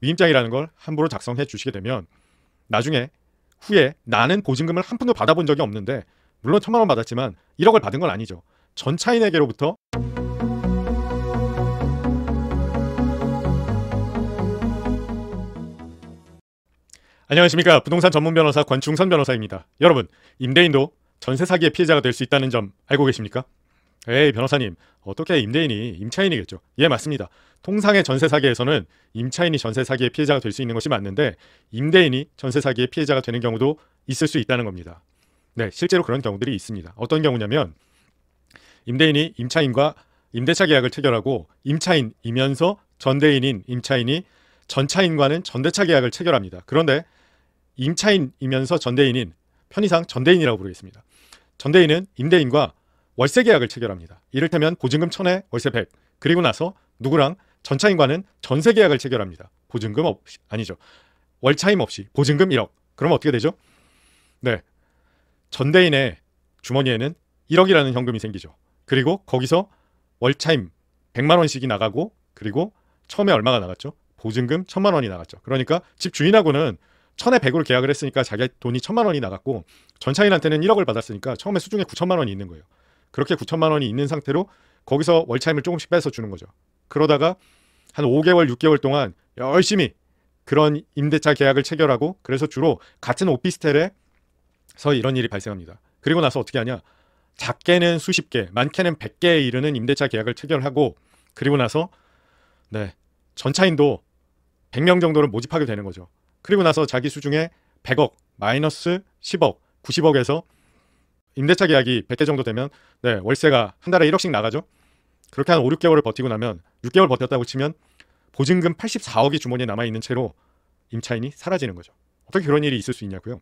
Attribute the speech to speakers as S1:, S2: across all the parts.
S1: 위임장이라는 걸 함부로 작성해 주시게 되면 나중에 후에 나는 보증금을 한 푼도 받아본 적이 없는데, 물론 1,000만 원 받았지만 1억을 받은 건 아니죠. 전 차인에게로부터 안녕하십니까. 부동산 전문 변호사 권충선 변호사입니다. 여러분, 임대인도 전세 사기의 피해자가 될 수 있다는 점 알고 계십니까? 에이, 변호사님, 어떻게 임대인이 임차인이겠죠? 예, 맞습니다. 통상의 전세 사기에서는 임차인이 전세 사기의 피해자가 될 수 있는 것이 맞는데, 임대인이 전세 사기의 피해자가 되는 경우도 있을 수 있다는 겁니다. 네, 실제로 그런 경우들이 있습니다. 어떤 경우냐면, 임대인이 임차인과 임대차 계약을 체결하고, 임차인이면서 전대인인 임차인이 전차인과는 전대차 계약을 체결합니다. 그런데 임차인이면서 전대인인, 편의상 전대인이라고 부르겠습니다. 전대인은 임대인과 월세 계약을 체결합니다. 이를테면 보증금 1,000에 월세 100. 그리고 나서 누구랑 전차인과는 전세 계약을 체결합니다. 보증금 없이, 아니죠, 월차임 없이 보증금 1억. 그럼 어떻게 되죠? 네, 전대인의 주머니에는 1억이라는 현금이 생기죠. 그리고 거기서 월차임 100만 원씩이 나가고, 그리고 처음에 얼마가 나갔죠? 보증금 1,000만 원이 나갔죠. 그러니까 집 주인하고는 1,000에 100으로 계약을 했으니까 자기 돈이 1,000만 원이 나갔고, 전차인한테는 1억을 받았으니까 처음에 수중에 9,000만 원이 있는 거예요. 그렇게 9,000만 원이 있는 상태로 거기서 월차임을 조금씩 빼서 주는 거죠. 그러다가 한 5개월, 6개월 동안 열심히 그런 임대차 계약을 체결하고, 그래서 주로 같은 오피스텔에서 이런 일이 발생합니다. 그리고 나서 어떻게 하냐? 작게는 수십 개, 많게는 100개에 이르는 임대차 계약을 체결하고, 그리고 나서 네, 전차인도 100명 정도를 모집하게 되는 거죠. 그리고 나서 자기 수중에 100억, 마이너스 10억, 90억에서 임대차 계약이 100개 정도 되면 네, 월세가 한 달에 1억씩 나가죠. 그렇게 한 5, 6개월을 버티고 나면, 6개월 버텼다고 치면 보증금 84억이 주머니에 남아있는 채로 임차인이 사라지는 거죠. 어떻게 그런 일이 있을 수 있냐고요?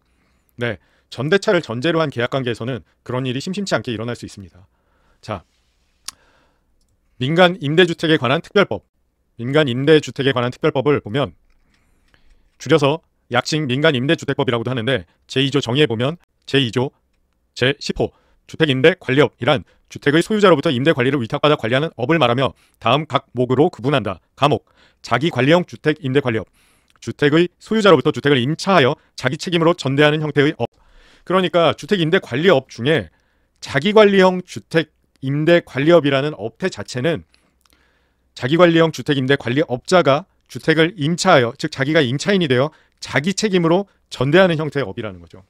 S1: 네, 전대차를 전제로 한 계약관계에서는 그런 일이 심심치 않게 일어날 수 있습니다. 자, 민간 임대주택에 관한 특별법, 민간 임대주택에 관한 특별법을 보면 줄여서 약칭 민간임대주택법이라고도 하는데, 제2조 정의에 보면 제2조 제10호 주택임대관리업이란 주택의 소유자로부터 임대관리를 위탁받아 관리하는 업을 말하며 다음 각 목으로 구분한다. 가목, 자기관리형 주택임대관리업, 주택의 소유자로부터 주택을 임차하여 자기 책임으로 전대하는 형태의 업. 그러니까 주택임대관리업 중에 자기관리형 주택임대관리업이라는 업태 자체는 자기관리형 주택임대관리업자가 주택을 임차하여, 즉 자기가 임차인이 되어 자기 책임으로 전대하는 형태의 업이라는 거죠.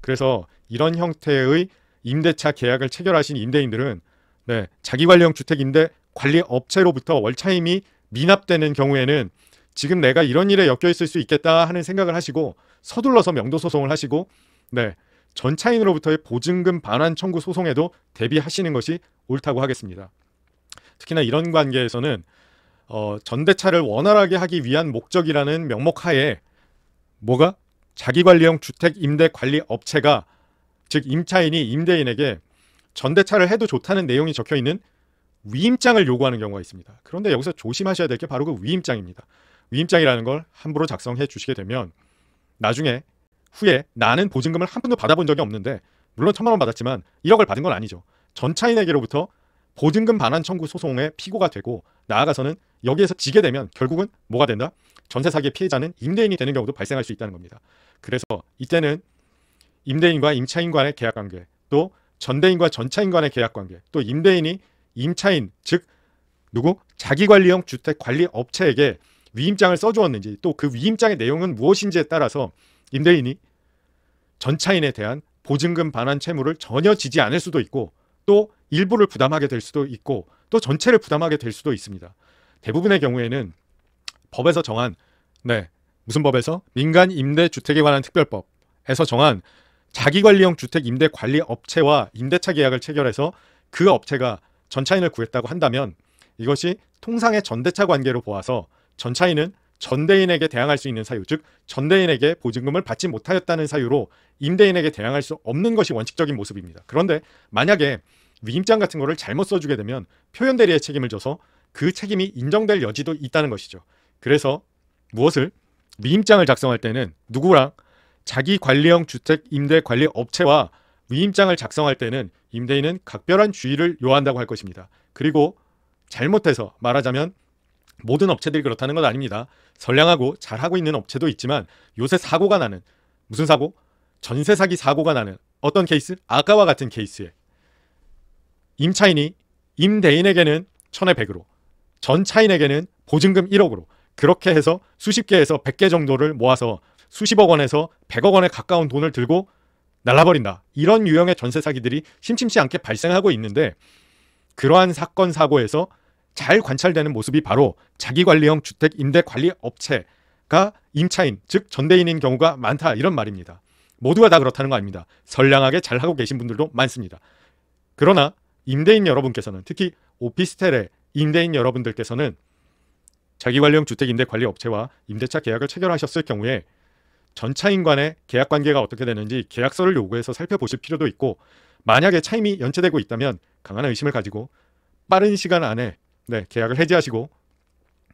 S1: 그래서 이런 형태의 임대차 계약을 체결하신 임대인들은 네, 자기관리형 주택임대관리업체로부터 월차임이 미납되는 경우에는 지금 내가 이런 일에 엮여 있을 수 있겠다 하는 생각을 하시고 서둘러서 명도소송을 하시고 네, 전차인으로부터의 보증금 반환 청구 소송에도 대비하시는 것이 옳다고 하겠습니다. 특히나 이런 관계에서는 전대차를 원활하게 하기 위한 목적이라는 명목하에 뭐가? 자기관리형 주택임대관리업체가, 즉 임차인이 임대인에게 전대차를 해도 좋다는 내용이 적혀있는 위임장을 요구하는 경우가 있습니다. 그런데 여기서 조심하셔야 될 게 바로 그 위임장입니다. 위임장이라는 걸 함부로 작성해 주시게 되면 나중에 후에 나는 보증금을 한 푼도 받아본 적이 없는데, 물론 1,000만 원 받았지만 1억을 받은 건 아니죠. 전차인에게로부터 보증금 반환 청구 소송의 피고가 되고, 나아가서는 여기에서 지게 되면 결국은 뭐가 된다? 전세 사기의 피해자는 임대인이 되는 경우도 발생할 수 있다는 겁니다. 그래서 이때는 임대인과 임차인 간의 계약관계, 또 전대인과 전차인 간의 계약관계, 또 임대인이 임차인, 즉 누구? 자기관리형 주택관리업체에게 위임장을 써주었는지, 또 그 위임장의 내용은 무엇인지에 따라서 임대인이 전차인에 대한 보증금 반환 채무를 전혀 지지 않을 수도 있고, 또 일부를 부담하게 될 수도 있고, 또 전체를 부담하게 될 수도 있습니다. 대부분의 경우에는 법에서 정한, 네, 무슨 법에서? 민간임대주택에 관한 특별법에서 정한 자기관리형 주택임대관리업체와 임대차 계약을 체결해서 그 업체가 전차인을 구했다고 한다면, 이것이 통상의 전대차 관계로 보아서 전차인은 전대인에게 대항할 수 있는 사유, 즉 전대인에게 보증금을 받지 못하였다는 사유로 임대인에게 대항할 수 없는 것이 원칙적인 모습입니다. 그런데 만약에 위임장 같은 거를 잘못 써주게 되면 표현대리의 책임을 져서 그 책임이 인정될 여지도 있다는 것이죠. 그래서 무엇을? 위임장을 작성할 때는 누구랑? 자기관리형 주택임대관리업체와 위임장을 작성할 때는 임대인은 각별한 주의를 요한다고 할 것입니다. 그리고 잘못해서 말하자면 모든 업체들이 그렇다는 건 아닙니다. 선량하고 잘하고 있는 업체도 있지만 요새 사고가 나는, 무슨 사고? 전세 사기 사고가 나는 어떤 케이스? 아까와 같은 케이스에 임차인이 임대인에게는 1,000에 100으로, 전 차인에게는 보증금 1억으로 그렇게 해서 수십 개에서 100개 정도를 모아서 수십억 원에서 100억 원에 가까운 돈을 들고 날라버린다. 이런 유형의 전세 사기들이 심심치 않게 발생하고 있는데, 그러한 사건 사고에서 잘 관찰되는 모습이 바로 자기관리형 주택 임대 관리 업체가 임차인, 즉 전대인인 경우가 많다, 이런 말입니다. 모두가 다 그렇다는 거 아닙니다. 선량하게 잘하고 계신 분들도 많습니다. 그러나 임대인 여러분께서는, 특히 오피스텔의 임대인 여러분들께서는 자기관리형 주택 임대 관리 업체와 임대차 계약을 체결하셨을 경우에 전차인 간의 계약 관계가 어떻게 되는지 계약서를 요구해서 살펴보실 필요도 있고, 만약에 차임이 연체되고 있다면 강한 의심을 가지고 빠른 시간 안에 계약을 해지하시고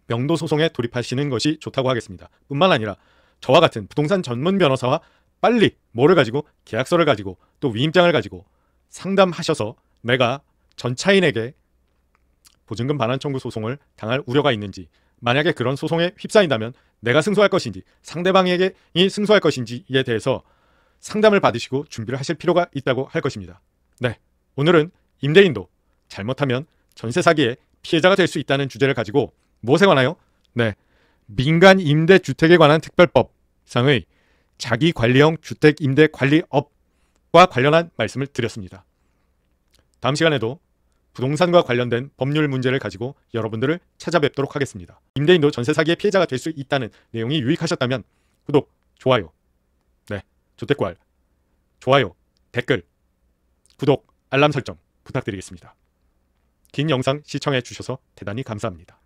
S1: 명도 소송에 돌입하시는 것이 좋다고 하겠습니다. 뿐만 아니라 저와 같은 부동산 전문 변호사와 빨리 뭐를 가지고, 계약서를 가지고 또 위임장을 가지고 상담하셔서 내가 전차인에게 보증금 반환 청구 소송을 당할 우려가 있는지, 만약에 그런 소송에 휩싸인다면 내가 승소할 것인지 상대방에게 승소할 것인지에 대해서 상담을 받으시고 준비를 하실 필요가 있다고 할 것입니다. 오늘은 임대인도 잘못하면 전세 사기의 피해자가 될 수 있다는 주제를 가지고 무엇에 관하여? 민간 임대주택에 관한 특별법상의 자기관리형 주택 임대 관리업과 관련한 말씀을 드렸습니다. 다음 시간에도 부동산과 관련된 법률 문제를 가지고 여러분들을 찾아뵙도록 하겠습니다. 임대인도 전세 사기의 피해자가 될 수 있다는 내용이 유익하셨다면 구독, 좋아요, 조태꿀, 좋아요, 댓글, 구독, 알람 설정 부탁드리겠습니다. 긴 영상 시청해 주셔서 대단히 감사합니다.